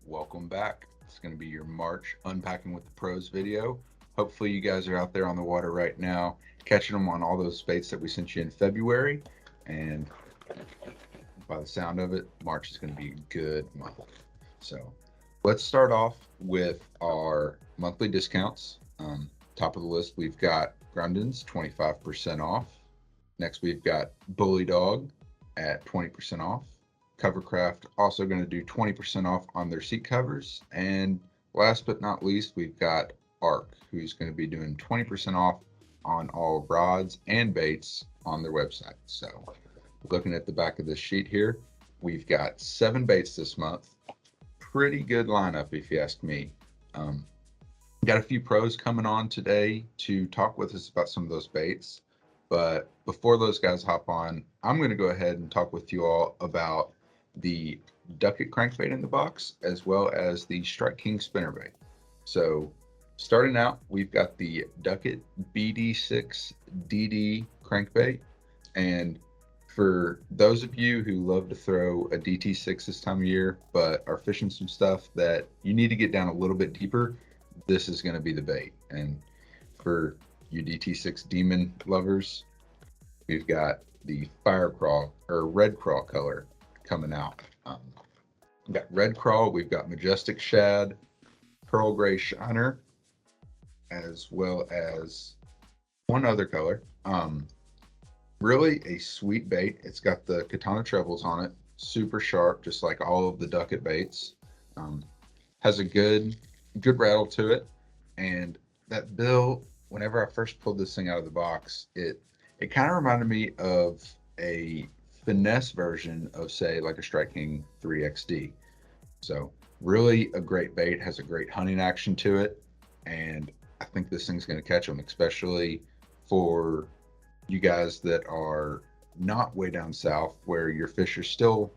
welcome back. It's going to be your March Unpacking with the Pros video. Hopefully you guys are out there on the water right now, catching them on all those baits that we sent you in February. And by the sound of it, March is going to be a good month. So let's start off with our monthly discounts. Top of the list, we've got Grundon's 25% off. Next, we've got Bully Dog at 20% off. Covercraft also going to do 20% off on their seat covers. And last but not least, we've got Arc, who's going to be doing 20% off on all rods and baits on their website. So looking at the back of this sheet here, we've got 7 baits this month. Pretty good lineup, if you ask me. Got a few pros coming on today to talk with us about some of those baits. But before those guys hop on, I'm going to go ahead and talk with you all about the Duckett Crankbait in the box, as well as the Strike King spinnerbait. So starting out, we've got the Duckett Bd6 Dd Crankbait. And for those of you who love to throw a DT6 this time of year, but are fishing some stuff that you need to get down a little bit deeper, this is going to be the bait. And for you DT6 demon lovers, we've got the fire crawl or red crawl color coming out. We've got red crawl, we've got majestic shad, pearl gray shiner, as well as one other color. Really a sweet bait. It's got the katana trebles on it, super sharp, just like all of the Duckett baits. Has a good rattle to it, and that bill, whenever I first pulled this thing out of the box, it kind of reminded me of a finesse version of, say, like a Strike King 3XD. So really a great bait, has a great hunting action to it, and I think this thing's going to catch them, especially for you guys that are not way down south where your fish are still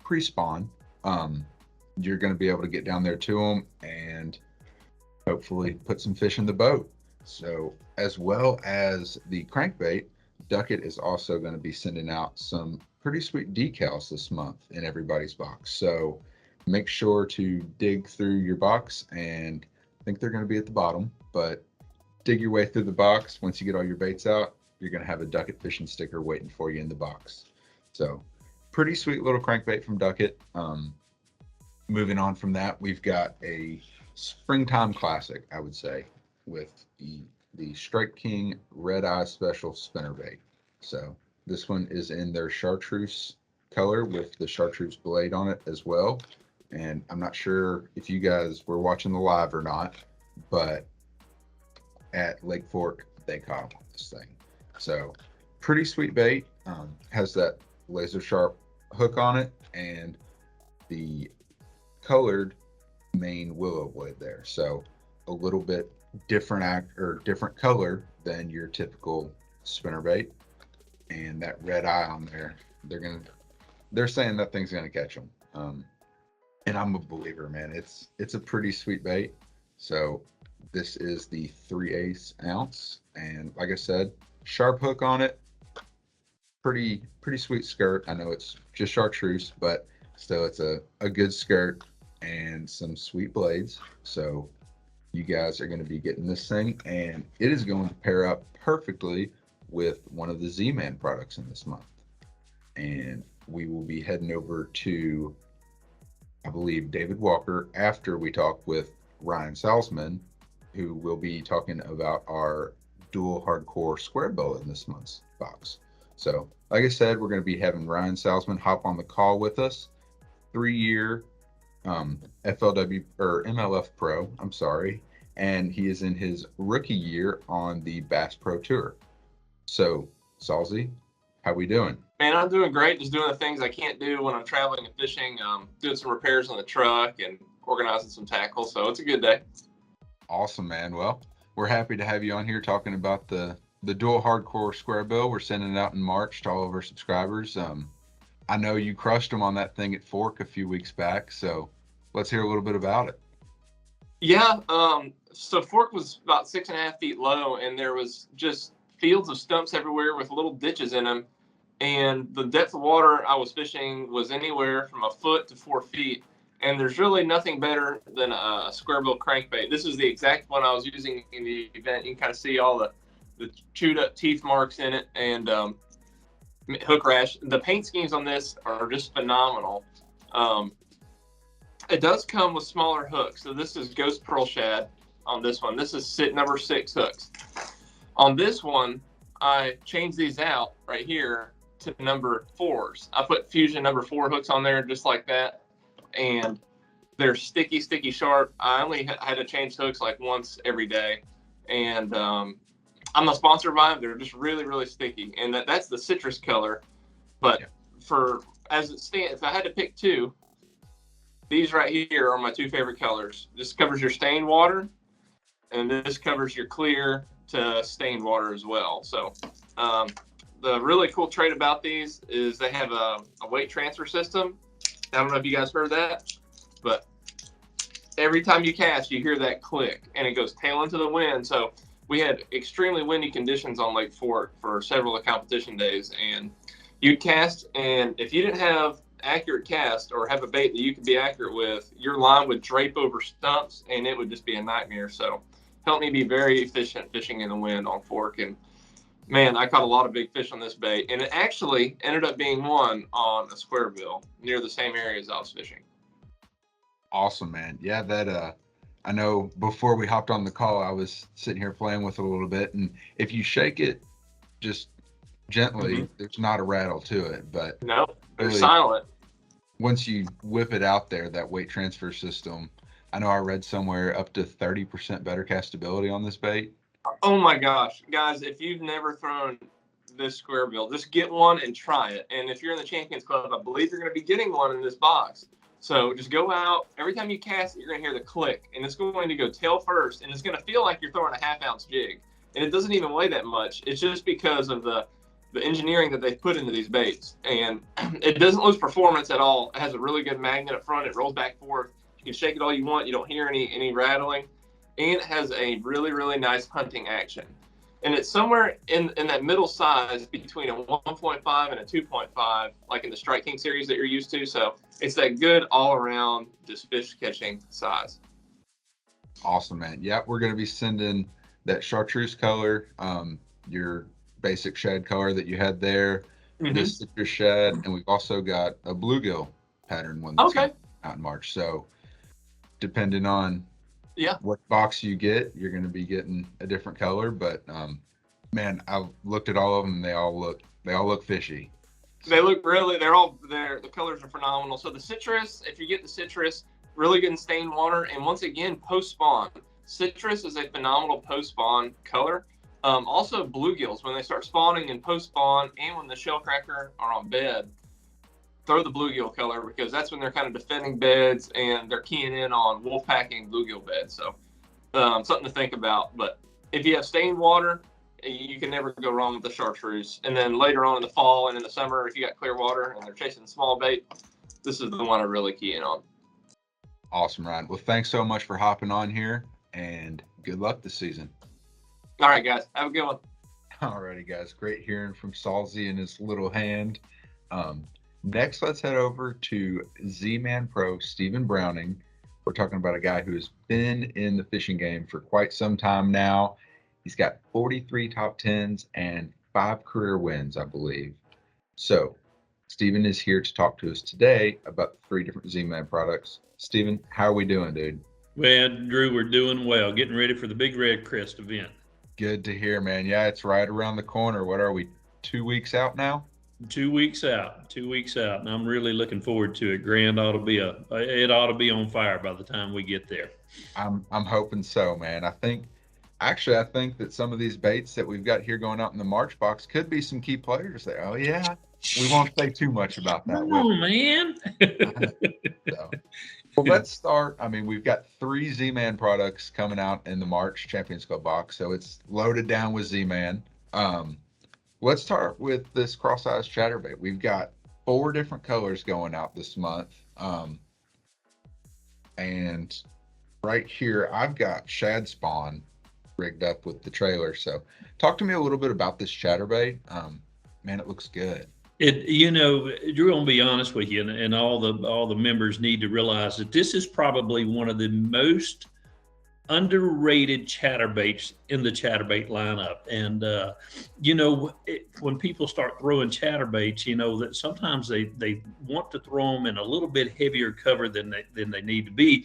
pre-spawn. You're going to be able to get down there to them and hopefully put some fish in the boat. So as well as the crankbait, Duckett is also going to be sending out some pretty sweet decals this month in everybody's box. So make sure to dig through your box, and I think they're going to be at the bottom, but dig your way through the box. Once you get all your baits out, you're going to have a Duckett fishing sticker waiting for you in the box. So pretty sweet little crankbait from Duckett. Moving on from that, we've got a springtime classic, I would say, with the Strike King Red Eye Special spinnerbait. So this one is in their chartreuse color with the chartreuse blade on it as well. And I'm not sure if you guys were watching the live or not, but at Lake Fork, they caught them on this thing. So pretty sweet bait. Has that laser sharp hook on it and the colored main willow blade there. So a little bit different color than your typical spinnerbait. And that red eye on there, they're saying that thing's gonna catch them. And I'm a believer, man. It's a pretty sweet bait. So this is the 3/8 ounce, and like I said, sharp hook on it. Pretty sweet skirt. I know it's just chartreuse, but still it's a good skirt and some sweet blades. So you guys are going to be getting this thing, and it is going to pair up perfectly with one of the Z-Man products in this month. And we will be heading over to, I believe, David Walker after we talk with Ryan Salzman, who will be talking about our Duel Hardcore square bill in this month's box. So like I said, we're going to be having Ryan Salzman hop on the call with us. 3-year FLW or MLF Pro, I'm sorry, and he is in his rookie year on the Bass Pro Tour. So Salzy, how we doing? Man, I'm doing great. Just doing the things I can't do when I'm traveling and fishing. Doing some repairs on the truck and organizing some tackle. So it's a good day. Awesome, man. Well, we're happy to have you on here talking about the Duel Hardcore square bill. We're sending it out in March to all of our subscribers. I know you crushed them on that thing at Fork a few weeks back, so let's hear a little bit about it. Yeah, so Fork was about 6.5 feet low, and there was just fields of stumps everywhere with little ditches in them. And the depth of water I was fishing was anywhere from 1 foot to 4 feet. And there's really nothing better than a square bill crankbait. This is the exact one I was using in the event. You can kind of see all the chewed up teeth marks in it, and hook rash. The paint schemes on this are just phenomenal. It does come with smaller hooks. So this is Ghost Pearl Shad on this one. This is number 6 hooks. On this one, I changed these out right here to number 4s. I put Fusion number 4 hooks on there just like that. And they're sticky sharp. I only had to change hooks like once every day. And I'm not sponsored by them. They're just really sticky. And that's the citrus color. But as it stands, if I had to pick 2, these right here are my 2 favorite colors. This covers your stained water, and this covers your clear to stained water as well. So the really cool trait about these is they have a weight transfer system. I don't know if you guys heard that, but every time you cast, you hear that click, and it goes tail into the wind. So we had extremely windy conditions on Lake Fork for several of the competition days, and you'd cast, and if you didn't have accurate cast or have a bait that you could be accurate with, your line would drape over stumps, and it would just be a nightmare. So helped me be very efficient fishing in the wind on Fork, and man, I caught a lot of big fish on this bait, and it actually ended up being one on a square bill near the same area as I was fishing. Awesome, man. Yeah, that I know before we hopped on the call, I was sitting here playing with it a little bit, and if you shake it just gently, there's not a rattle to it, but no, they're really, silent. Once you whip it out there, that weight transfer system, I know I read somewhere up to 30% better castability on this bait. Oh my gosh, guys, if you've never thrown this square bill, just get one and try it. And if you're in the Champions Club, I believe you're going to be getting one in this box. So just go out. Every time you cast it, you're going to hear the click, and it's going to go tail first, and it's going to feel like you're throwing a half-ounce jig. And it doesn't even weigh that much. It's just because of the engineering that they've put into these baits. And it doesn't lose performance at all. It has a really good magnet up front. It rolls back and forth. You can shake it all you want. You don't hear any rattling. And it has a really nice hunting action. And it's somewhere in that middle size between a 1.5 and a 2.5, like in the Strike King series that you're used to. So it's that good all-around just fish catching size. Awesome, man. Yeah, we're going to be sending that chartreuse color, your basic shad color that you had there, this citrus shad, and we've also got a bluegill pattern one that's out in March. So depending on what box you get, you're going to be getting a different color. But man, I've looked at all of them. They all look fishy. So. They look really. The colors are phenomenal. So the citrus, if you get the citrus, really good in stained water. And once again, post spawn, citrus is a phenomenal post spawn color. Also bluegills, when they start spawning and post spawn, and when the shell cracker are on bed, throw the bluegill color, because that's when they're kind of defending beds and they're keying in on wolf packing bluegill beds. So something to think about. But if you have stained water, you can never go wrong with the chartreuse. And then later on in the fall and in the summer, if you got clear water and they're chasing small bait, this is the one I really key in on. Awesome, Ryan. Well, thanks so much for hopping on here, and good luck this season. All right, guys. Have a good one. All righty, guys. Great hearing from Salzy and his little hand. Next, let's head over to Z-Man Pro, Stephen Browning. We're talking about a guy who has been in the fishing game for quite some time now. He's got 43 top 10s and 5 career wins, I believe. So, Stephen is here to talk to us today about the 3 different Z-Man products. Stephen, how are we doing, dude? Well, Drew, we're doing well. Getting ready for the Big Red Crest event. Good to hear, man. Yeah, it's right around the corner. What are we, 2 weeks out now? 2 weeks out. 2 weeks out, and I'm really looking forward to it. It ought to be on fire by the time we get there. I'm hoping so, man. I think that some of these baits that we've got here going out in the March box could be some key players there. Oh yeah, we won't say too much about that. Oh man. So, well, let's start. I mean, we've got 3 Z-Man products coming out in the March Champions Club box, so it's loaded down with Z-Man. Let's start with this cross-eyes chatterbait. We've got 4 different colors going out this month. And right here, I've got shad spawn rigged up with the trailer. So talk to me a little bit about this chatterbait. Man, it looks good. You know, you're going to be honest with you, and all the members need to realize that this is probably one of the most underrated chatterbaits in the chatterbait lineup. And when people start throwing chatterbaits, that sometimes they want to throw them in a little bit heavier cover than they need to be,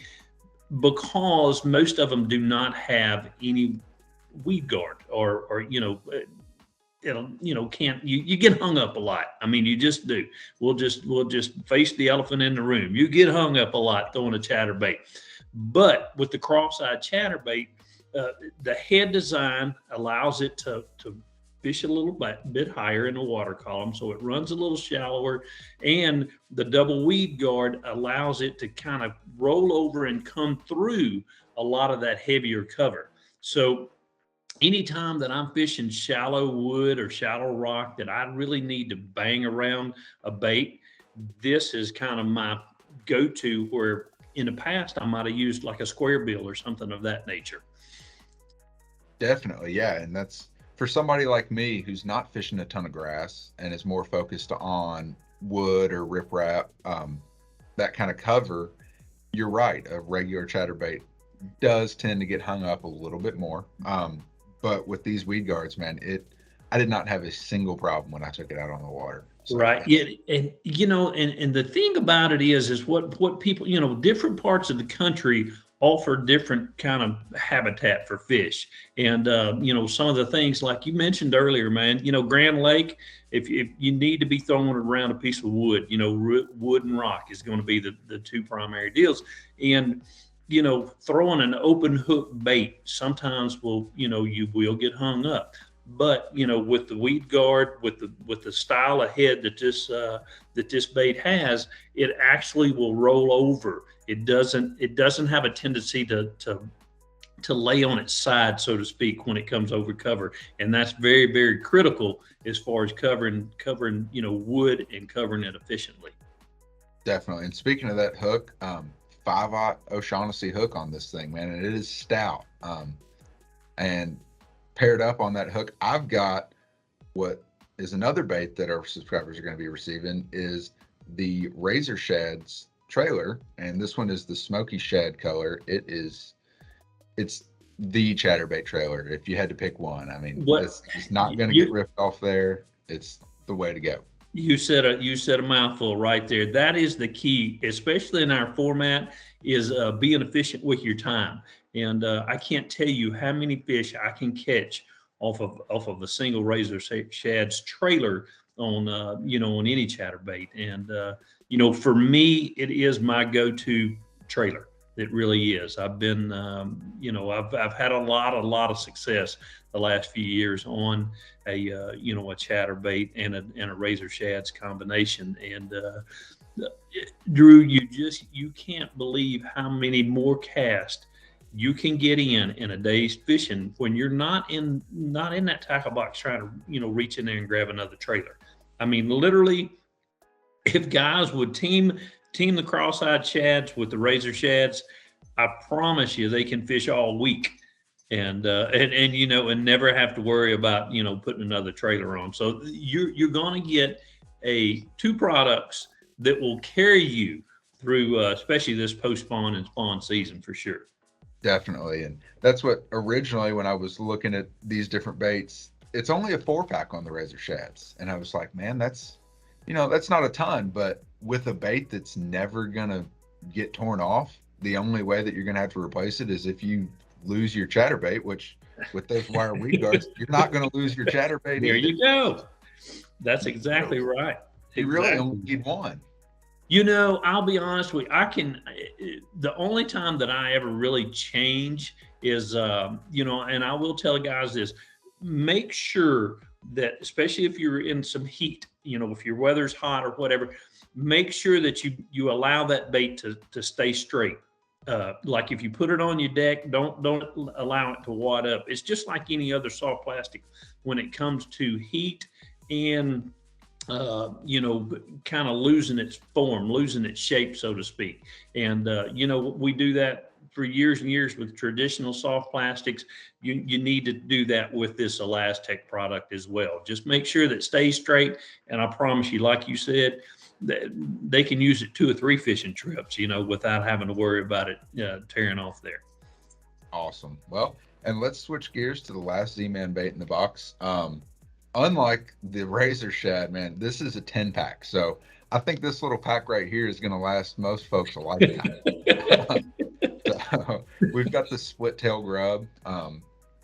because most of them do not have any weed guard, or can't, you get hung up a lot. I mean, you just do. We'll just face the elephant in the room. You get hung up a lot throwing a chatterbait. But with the cross-eyed chatterbait, the head design allows it to fish a little bit higher in the water column, so it runs a little shallower, and the double weed guard allows it to kind of roll over and come through a lot of that heavier cover. So anytime that I'm fishing shallow wood or shallow rock that I really need to bang around a bait, this is kind of my go-to, where in the past I might have used like a square bill or something of that nature. Definitely, yeah. And that's for somebody like me who's not fishing a ton of grass and is more focused on wood or riprap, that kind of cover. You're right, a regular chatterbait does tend to get hung up a little bit more. But with these weed guards, man, I did not have a single problem when I took it out on the water. So, Right. Yeah. And and the thing about it is what people, different parts of the country offer different kind of habitat for fish. And some of the things like you mentioned earlier, man, Grand Lake, if you need to be throwing around a piece of wood, wood and rock is going to be the two primary deals. And throwing an open hook bait sometimes you will get hung up. But with the weed guard, with the style of head that this bait has, it actually will roll over. It doesn't have a tendency to lay on its side, so to speak, when it comes over cover, and that's very, very critical as far as covering wood and covering it efficiently. Definitely. And speaking of that hook, 5/0 O'Shaughnessy hook on this thing, man, and it is stout. And paired up on that hook, I've got what is another bait that our subscribers are going to be receiving, is the Razor Shad's trailer, and this one is the smoky shad color. It's the chatterbait trailer if you had to pick one. I mean, it's not going to get ripped off there. It's the way to go. You said a mouthful right there. That is the key, especially in our format, is being efficient with your time. And I can't tell you how many fish I can catch off of a single Razor Shad's trailer on on any chatterbait. And for me, it is my go-to trailer. It really is. I've been I've had a lot of success the last few years on a chatterbait and a Razor Shad's combination. And Drew, you can't believe how many more casts you can get in a day's fishing when you're not in that tackle box trying to reach in there and grab another trailer. I mean, literally, if guys would team the cross-eyed shads with the Razor Shads, I promise you they can fish all week and never have to worry about putting another trailer on. So you're going to get two products that will carry you through, especially this post-spawn and spawn season, for sure. Definitely. And that's what originally, when I was looking at these different baits, it's only a 4-pack on the Razor Shads. And I was like, man, that's not a ton, but with a bait that's never going to get torn off, the only way that you're going to have to replace it is if you lose your chatterbait, which with those wire weed guards, you're not going to lose your chatterbait. There you go. That's exactly right. You really only need one. I'll be honest with you. The only time that I ever really change is, and I will tell guys this, make sure that, especially if you're in some heat, if your weather's hot or whatever, make sure that you allow that bait to stay straight. Like if you put it on your deck, don't allow it to wad up. It's just like any other soft plastic when it comes to heat and kind of losing its form, losing its shape, so to speak. And we do that for years and years with traditional soft plastics, you need to do that with this Elastec product as well. Just make sure that it stays straight. And I promise you, like you said, they can use it 2 or 3 fishing trips, without having to worry about it tearing off there. Awesome. Well, and let's switch gears to the last Z-Man bait in the box. Unlike the Razor Shad, man, this is a 10-pack. So I think this little pack right here is going to last most folks a lifetime. So we've got the split tail grub.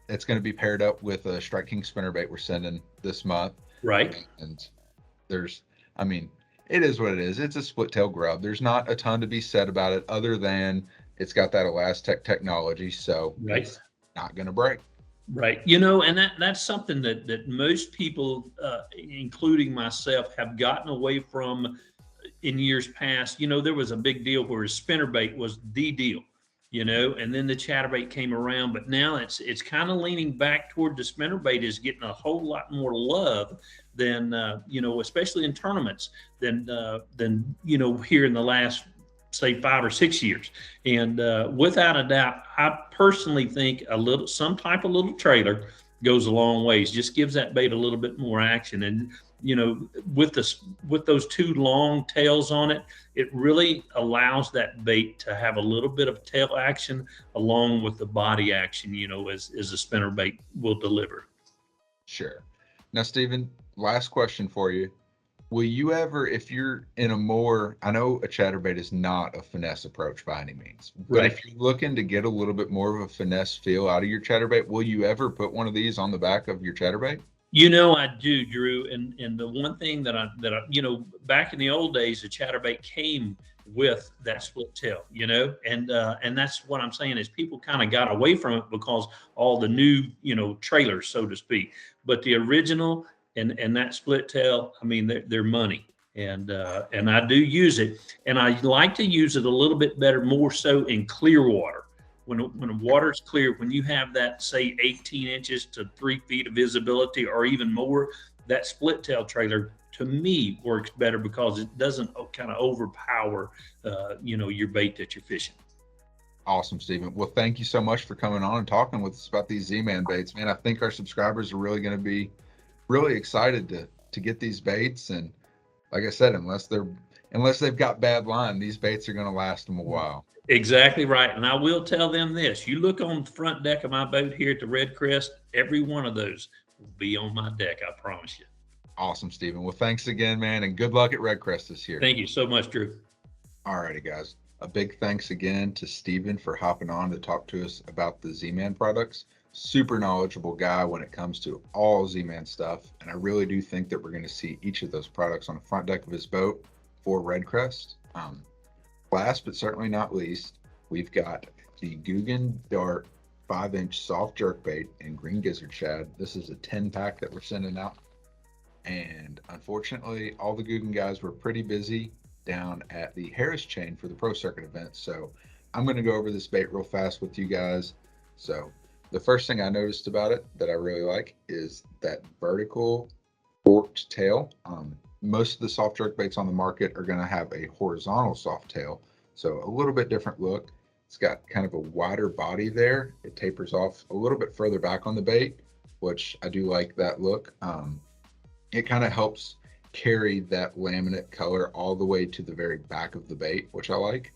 It's going to be paired up with a Strike King spinnerbait we're sending this month. Right. And it is what it is. It's a split tail grub. There's not a ton to be said about it other than it's got that Elastec technology. So it's not going to break. Right. And that's something that most people, including myself, have gotten away from in years past. There was a big deal where spinnerbait was the deal, and then the Chatterbait came around, but now it's kind of leaning back toward the spinnerbait is getting a whole lot more love than, especially in tournaments than here in the last, say, 5 or 6 years. And without a doubt, I personally think some type of little trailer goes a long ways. Just gives that bait a little bit more action. And with those 2 long tails on it, it really allows that bait to have a little bit of tail action along with the body action, as a spinnerbait will deliver. Sure. Now, Stephen, last question for you. Will you ever, if you're in I know a chatterbait is not a finesse approach by any means, but if you're looking to get a little bit more of a finesse feel out of your chatterbait, will you ever put one of these on the back of your chatterbait? I do, Drew. And the one thing that I back in the old days, the chatterbait came with that split tail, and that's what I'm saying is people kind of got away from it because all the new, trailers, so to speak. But the original and that split tail, they're money. And I do use it, and I like to use it a little bit better, more so in clear water. When the water's clear, when you have that, say, 18 inches to 3 feet of visibility or even more, that split tail trailer to me works better because it doesn't kind of overpower, your bait that you're fishing. Awesome, Stephen. Well, thank you so much for coming on and talking with us about these Z-Man baits, man. I think our subscribers are really going to be really excited to get these baits. And like I said, unless they've got bad line, these baits are going to last them a while. Exactly right. And I will tell them this. You look on the front deck of my boat here at the Red Crest, every one of those will be on my deck, I promise you. Awesome, Stephen. Well, thanks again, man, and good luck at Red Crest this year. Thank you so much, Drew. All righty, guys. A big thanks again to Stephen for hopping on to talk to us about the Z-Man products. Super knowledgeable guy when it comes to all Z-Man stuff, and I really do think that we're going to see each of those products on the front deck of his boat for Red Crest. Last but certainly not least, we've got the Guggen Dart 5-inch soft jerkbait and green gizzard shad. This is a 10-pack that we're sending out. And unfortunately, all the Guggen guys were pretty busy down at the Harris chain for the Pro Circuit event. So I'm going to go over this bait real fast with you guys. So the first thing I noticed about it that I really like is that vertical forked tail. Most of the soft jerk baits on the market are going to have a horizontal soft tail, so a little bit different look. It's got kind of a wider body there. It tapers off a little bit further back on the bait, which I do like that look. It kind of helps carry that laminate color all the way to the very back of the bait, which I like.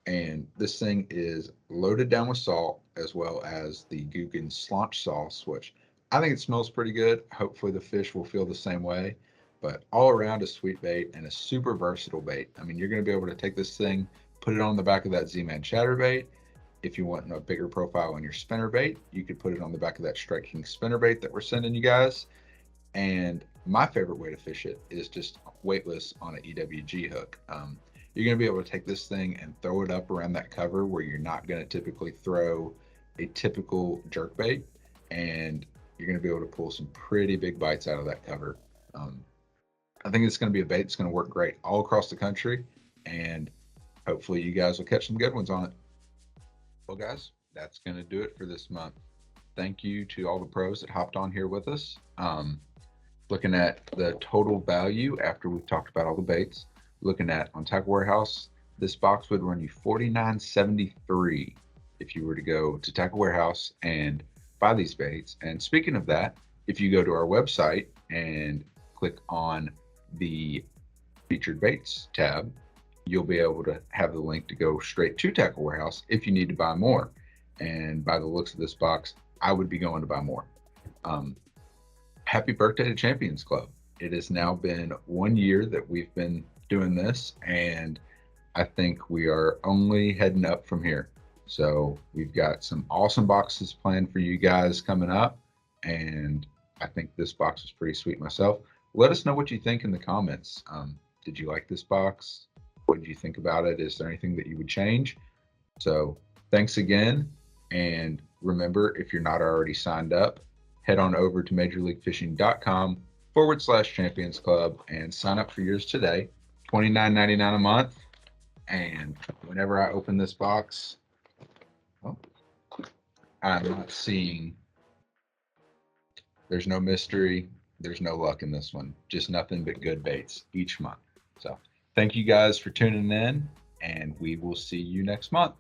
And this thing is loaded down with salt, as well as the Guggen slaunch sauce, which I think it smells pretty good. Hopefully the fish will feel the same way. But all around a sweet bait and a super versatile bait. You're going to be able to take this thing, put it on the back of that Z-Man Chatterbait. If you want a bigger profile on your spinnerbait, you could put it on the back of that Strike King spinnerbait that we're sending you guys. And my favorite way to fish it is just weightless on an EWG hook. You're going to be able to take this thing and throw it up around that cover where you're not going to typically throw a typical jerkbait. And you're going to be able to pull some pretty big bites out of that cover. I think it's going to be a bait that's going to work great all across the country, and hopefully you guys will catch some good ones on it. Well, guys, that's going to do it for this month. Thank you to all the pros that hopped on here with us. Looking at the total value after we've talked about all the baits, looking at on Tackle Warehouse, this box would run you $49.73 if you were to go to Tackle Warehouse and buy these baits. And speaking of that, if you go to our website and click on the featured baits tab, you'll be able to have the link to go straight to Tackle Warehouse if you need to buy more. And by the looks of this box, I would be going to buy more. Happy birthday to Champions Club. It has now been 1 year that we've been doing this, and I think we are only heading up from here. So we've got some awesome boxes planned for you guys coming up, and I think this box is pretty sweet myself. Let us know what you think in the comments. Did you like this box? What did you think about it? Is there anything that you would change? So thanks again. And remember, if you're not already signed up, head on over to majorleaguefishing.com/Champions Club and sign up for yours today. $29.99 a month. And whenever I open this box, I'm not seeing, there's no mystery, there's no luck in this one, just nothing but good baits each month. So thank you guys for tuning in, and we will see you next month.